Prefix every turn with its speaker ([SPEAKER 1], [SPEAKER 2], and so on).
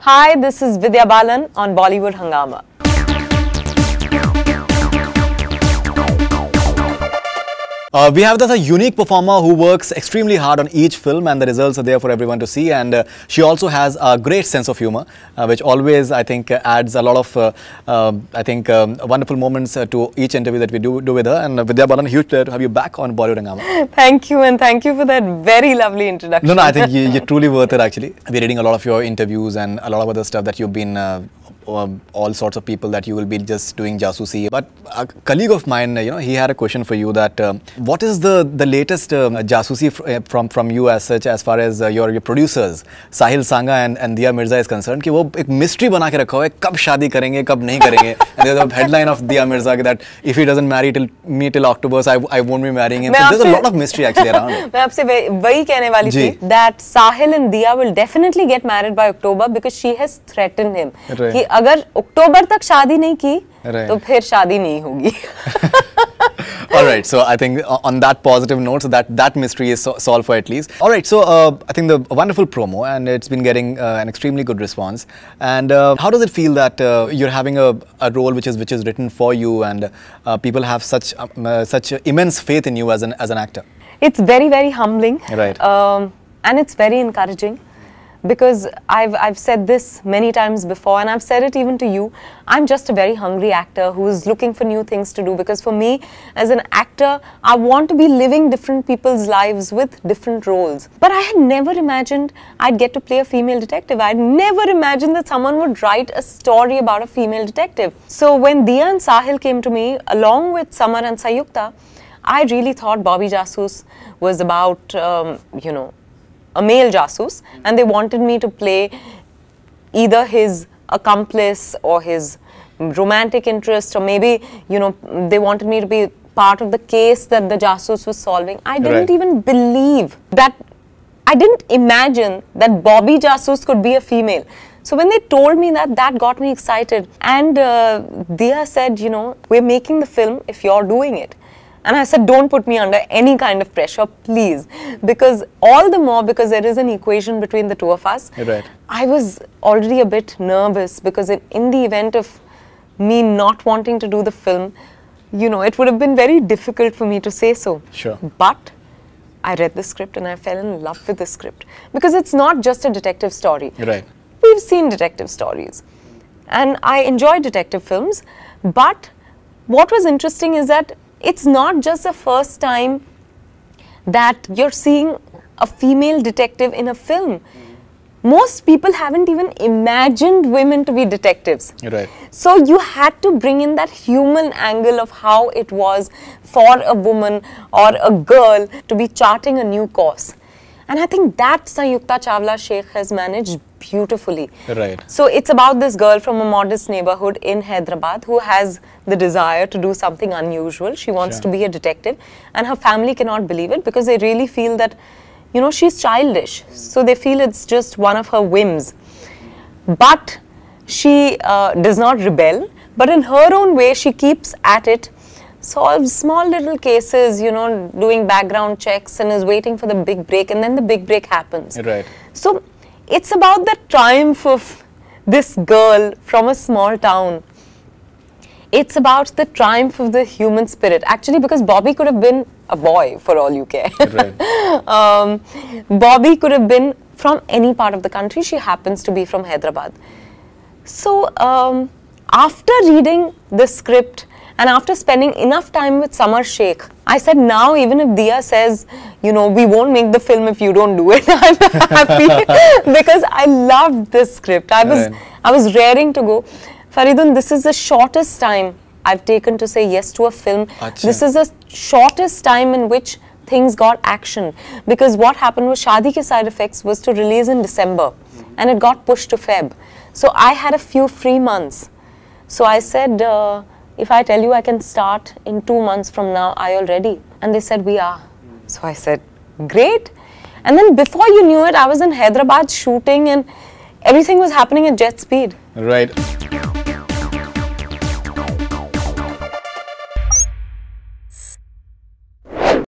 [SPEAKER 1] Hi, this is Vidya Balan on Bollywood Hungama.
[SPEAKER 2] We have a unique performer who works extremely hard on each film, and the results are there for everyone to see. And she also has a great sense of humor, which always, I think, adds a lot of, wonderful moments to each interview that we do with her. And Vidya Balan, huge pleasure to have you back on Bollywood Hungama.
[SPEAKER 1] Thank you, and thank you for that very lovely introduction.
[SPEAKER 2] No, I think you're truly worth it, actually. We're reading a lot of your interviews and a lot of other stuff that you've been all sorts of people that you will be just doing jasusi. But a colleague of mine, he had a question for you that what is the latest jasusi from you as such, as far as your producers Sahil, Sangha and Diya Mirza is concerned, कि वो एक mystery बना के रखा है कब शादी करेंगे कब नहीं करेंगे. And there's a headline of Diya Mirza that if he doesn't marry till October, so I won't be marrying him. So there's a lot of mystery actually around it.
[SPEAKER 1] मैं आपसे वही कहने वाली थी that Sahil and Diya will definitely get married by October because she has threatened him कि अगर अक्टूबर तक शादी नहीं की तो फिर शादी नहीं होगी.
[SPEAKER 2] Alright, so I think on that positive note, so that mystery is solved for at least. Alright, so I think the wonderful promo, and it's been getting an extremely good response. And how does it feel that you're having a role which is written for you, and people have such immense faith in you as an actor?
[SPEAKER 1] It's very, very humbling.
[SPEAKER 2] Right.
[SPEAKER 1] And it's very encouraging. Because I've said this many times before, and I've said it even to you, I'm just a very hungry actor who is looking for new things to do. Because for me, as an actor, I want to be living different people's lives with different roles. But I had never imagined I'd get to play a female detective. I'd never imagined that someone would write a story about a female detective. So when Diya and Sahil came to me, along with Samar and Sayukta, I really thought Bobby Jasoos was about, a male jasoos, and they wanted me to play either his accomplice or his romantic interest, or maybe, they wanted me to be part of the case that the jasoos was solving. I didn't even believe that, I didn't imagine that Bobby Jasoos could be a female. So when they told me that got me excited. And Diya said, we're making the film if you're doing it. And I said, don't put me under any kind of pressure, please. Because all the more, because there is an equation between the two of us.
[SPEAKER 2] Right.
[SPEAKER 1] I was already a bit nervous because in the event of me not wanting to do the film, it would have been very difficult for me to say so.
[SPEAKER 2] Sure.
[SPEAKER 1] But I read the script and I fell in love with the script. Because it's not just a detective story.
[SPEAKER 2] Right.
[SPEAKER 1] We've seen detective stories. And I enjoy detective films. But what was interesting is that it's not just the first time that you're seeing a female detective in a film. Most people haven't even imagined women to be detectives.
[SPEAKER 2] Right.
[SPEAKER 1] So you had to bring in that human angle of how it was for a woman or a girl to be charting a new course. And I think that Sayukta Chawla Sheikh has managed beautifully.
[SPEAKER 2] Right.
[SPEAKER 1] So it's about this girl from a modest neighborhood in Hyderabad who has the desire to do something unusual. She wants to be a detective, and her family cannot believe it because they really feel that, she's childish. So they feel it's just one of her whims. But she does not rebel, but in her own way, she keeps at it, solves small little cases, doing background checks, and is waiting for the big break, and then the big break happens.
[SPEAKER 2] Right.
[SPEAKER 1] So it's about the triumph of this girl from a small town. It's about the triumph of the human spirit. Actually, because Bobby could have been a boy for all you care.
[SPEAKER 2] Right.
[SPEAKER 1] Bobby could have been from any part of the country. She happens to be from Hyderabad. So after reading the script, and after spending enough time with Samar Sheikh, I said, now even if Diya says, we won't make the film if you don't do it, I'm happy because I loved this script. I was raring to go. Faridoon, this is the shortest time I've taken to say yes to a film.
[SPEAKER 2] Achha.
[SPEAKER 1] This is the shortest time in which things got action. Because what happened was Shaadi Ke Side Effects was to release in December, and it got pushed to Feb. So I had a few free months. So I said, if I tell you I can start in 2 months from now, are you all ready? And they said, we are. So I said, great. And then before you knew it, I was in Hyderabad shooting, and everything was happening at jet speed.
[SPEAKER 2] Right.